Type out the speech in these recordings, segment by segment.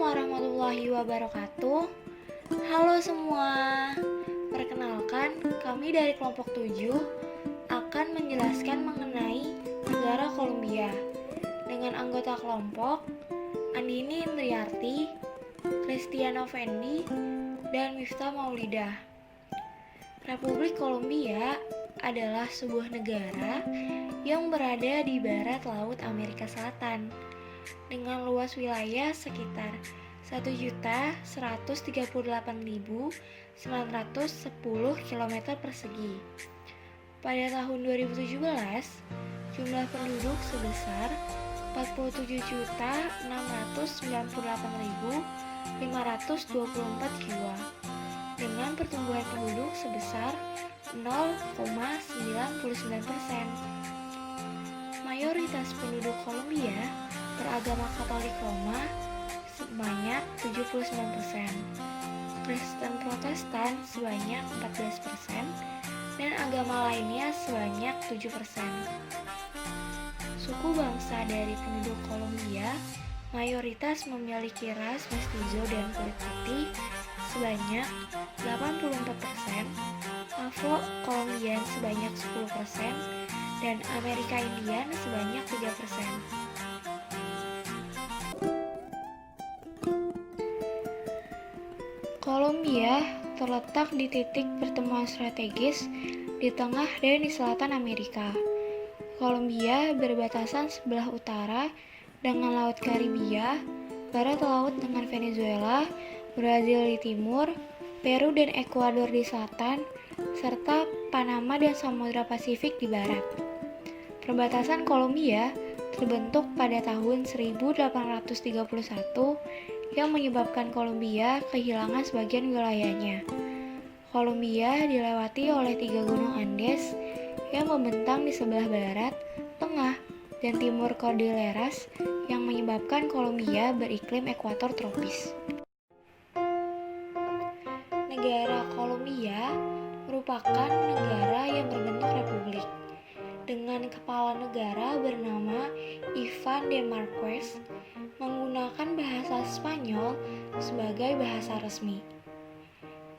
warahmatullahi wabarakatuh. Halo semua. Perkenalkan, kami dari kelompok 7 akan menjelaskan mengenai negara Kolombia dengan anggota kelompok Andini Indriarti, Cristiano Fendi, dan Miftah Maulidah. Republik Kolombia adalah sebuah negara yang berada di barat laut Amerika Selatan dengan luas wilayah sekitar 1.138.910 km persegi. Pada tahun 2017, jumlah penduduk sebesar 47.698.524 jiwa dengan pertumbuhan penduduk sebesar 0,99%. Mayoritas penduduk Kolombia beragama Katolik Roma sebanyak 79%, Kristen Protestan sebanyak 14%, dan agama lainnya sebanyak 7%. Suku bangsa dari penduduk Kolombia mayoritas memiliki ras mestizo dan kulit putih sebanyak 84%, Afro-Kolombian sebanyak 10%, dan Amerika Indian sebanyak 3%. Kolombia terletak di titik pertemuan strategis di tengah dan di selatan Amerika. Kolombia berbatasan sebelah utara dengan Laut Karibia, barat laut dengan Venezuela, Brazil di timur, Peru dan Ekuador di selatan, serta Panama dan Samudra Pasifik di barat. Perbatasan Kolombia terbentuk pada tahun 1831 yang menyebabkan Kolombia kehilangan sebagian wilayahnya. Kolombia dilewati oleh 3 gunung Andes yang membentang di sebelah barat, tengah, dan timur Cordilleras yang menyebabkan Kolombia beriklim ekuator tropis. Negara Kolombia merupakan negara yang berbentuk republik dengan kepala negara bernama Iván de Marquez, menggunakan bahasa Spanyol sebagai bahasa resmi.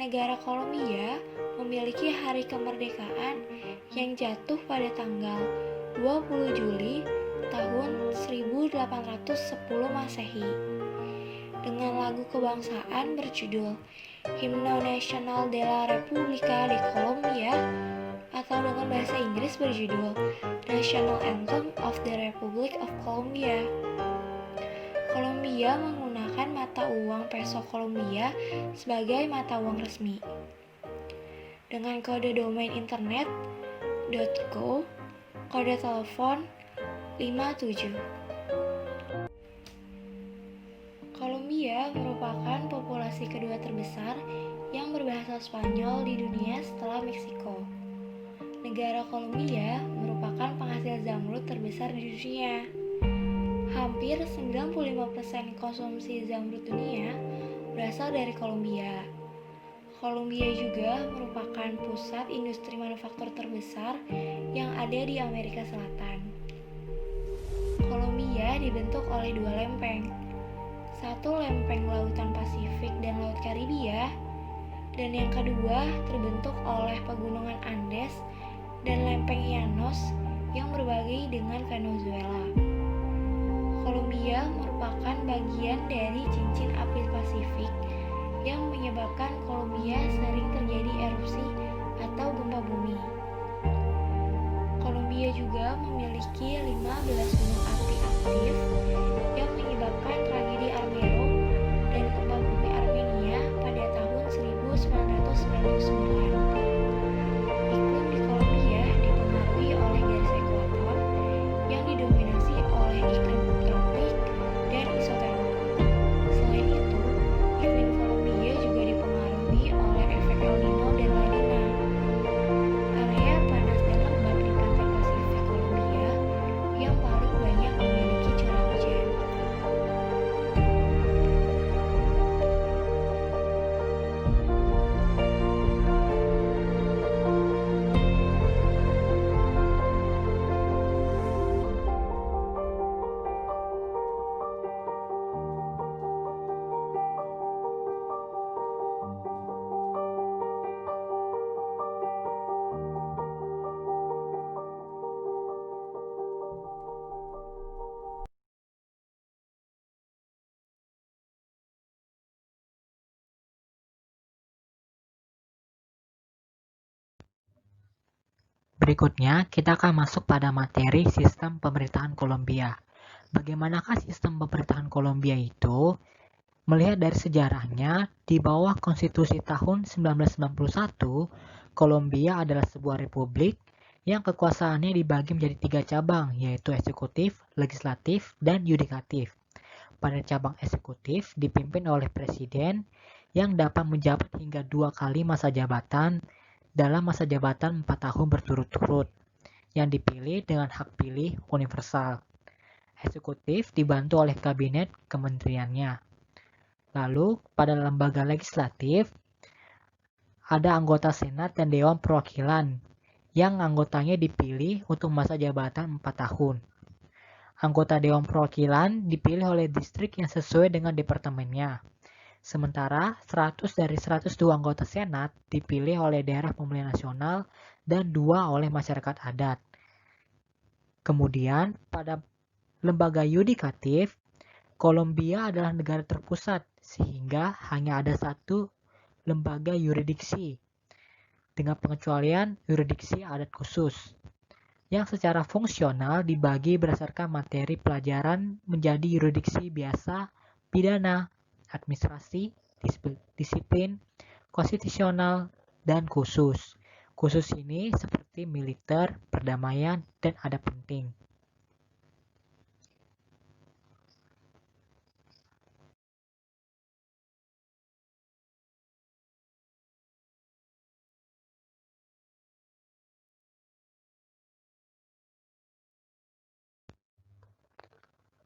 Negara Kolombia memiliki hari kemerdekaan yang jatuh pada tanggal 20 Juli tahun 1810 Masehi dengan lagu kebangsaan berjudul Himno Nacional de la República de Colombia, atau dengan bahasa Inggris berjudul National Anthem of the Republic of Colombia. Kolombia menggunakan mata uang peso Kolombia sebagai mata uang resmi. Dengan kode domain internet .go, kode telepon 57. Kolombia merupakan populasi kedua terbesar yang berbahasa Spanyol di dunia setelah Meksiko. Negara Kolombia merupakan penghasil zamrud terbesar di dunia. Hampir 95% konsumsi zamrud dunia berasal dari Kolombia. Kolombia juga merupakan pusat industri manufaktur terbesar yang ada di Amerika Selatan. Kolombia dibentuk oleh 2 lempeng. Satu lempeng lautan Pasifik dan Laut Karibia, dan yang kedua terbentuk oleh pegunungan Andes dan lempeng Llanos yang berbagi dengan Venezuela. Kolombia merupakan bagian dari cincin api Pasifik yang menyebabkan Kolombia sering terjadi erupsi atau gempa bumi. Kolombia juga memiliki 15 gunung api aktif yang menyebabkan tragedi Armero dan gempa bumi Armenia pada tahun 1999. Iklim di Kolombia dipengaruhi oleh garis ekuator yang didominasi oleh iklim tropik dan isotermik. Selain itu, iklim Kolombia juga dipengaruhi oleh efek El Nino dan La Nina. Area panas dan lembab di pantai Pasifik Kolombia yang paling banyak memiliki curah hujan. Berikutnya, kita akan masuk pada materi sistem pemerintahan Kolombia. Bagaimanakah sistem pemerintahan Kolombia itu? Melihat dari sejarahnya, di bawah konstitusi tahun 1991, Kolombia adalah sebuah republik yang kekuasaannya dibagi menjadi 3 cabang, yaitu eksekutif, legislatif, dan yudikatif. Pada cabang eksekutif dipimpin oleh presiden yang dapat menjabat hingga 2 kali masa jabatan dalam masa jabatan 4 tahun berturut-turut, yang dipilih dengan hak pilih universal. Eksekutif dibantu oleh kabinet kementeriannya. Lalu, pada lembaga legislatif, ada anggota Senat dan Dewan Perwakilan, yang anggotanya dipilih untuk masa jabatan 4 tahun. Anggota Dewan Perwakilan dipilih oleh distrik yang sesuai dengan departemennya. Sementara 100 dari 102 anggota Senat dipilih oleh daerah pemilihan nasional dan 2 oleh masyarakat adat. Kemudian pada lembaga yudikatif, Kolombia adalah negara terpusat sehingga hanya ada 1 lembaga yurisdiksi dengan pengecualian yurisdiksi adat khusus yang secara fungsional dibagi berdasarkan materi pelajaran menjadi yurisdiksi biasa, pidana, administrasi, disiplin, konstitusional, dan khusus. Khusus ini seperti militer, perdamaian, dan adat penting.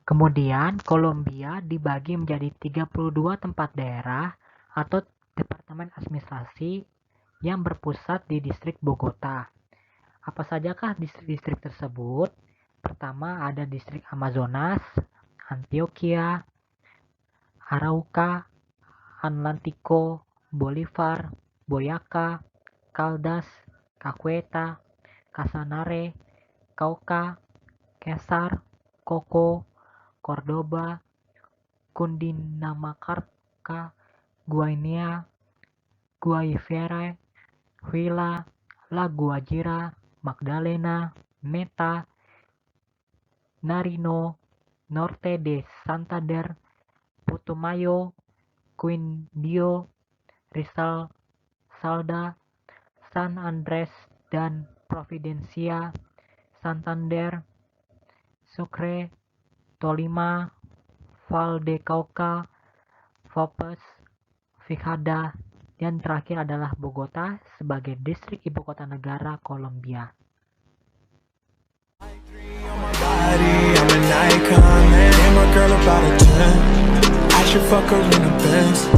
Kemudian, Kolombia dibagi menjadi 32 tempat daerah atau departemen administrasi yang berpusat di distrik Bogota. Apa sajakah distrik-distrik tersebut? Pertama ada distrik Amazonas, Antioquia, Arauca, Atlántico, Bolívar, Boyacá, Caldas, Caqueta, Casanare, Cauca, Cesar, Coco, Córdoba, Cundinamarca, Guainía, Guayavera, Huila, La Guajira, Magdalena, Meta, Nariño, Norte de Santander, Putumayo, Quindío, Rizal, Salda, San Andrés dan Providencia, Santander, Sucre, Tolima, Vallecauca, Fopes, Fijada, dan terakhir adalah Bogota sebagai distrik ibu kota negara Kolombia. I should fuck her in the Benz.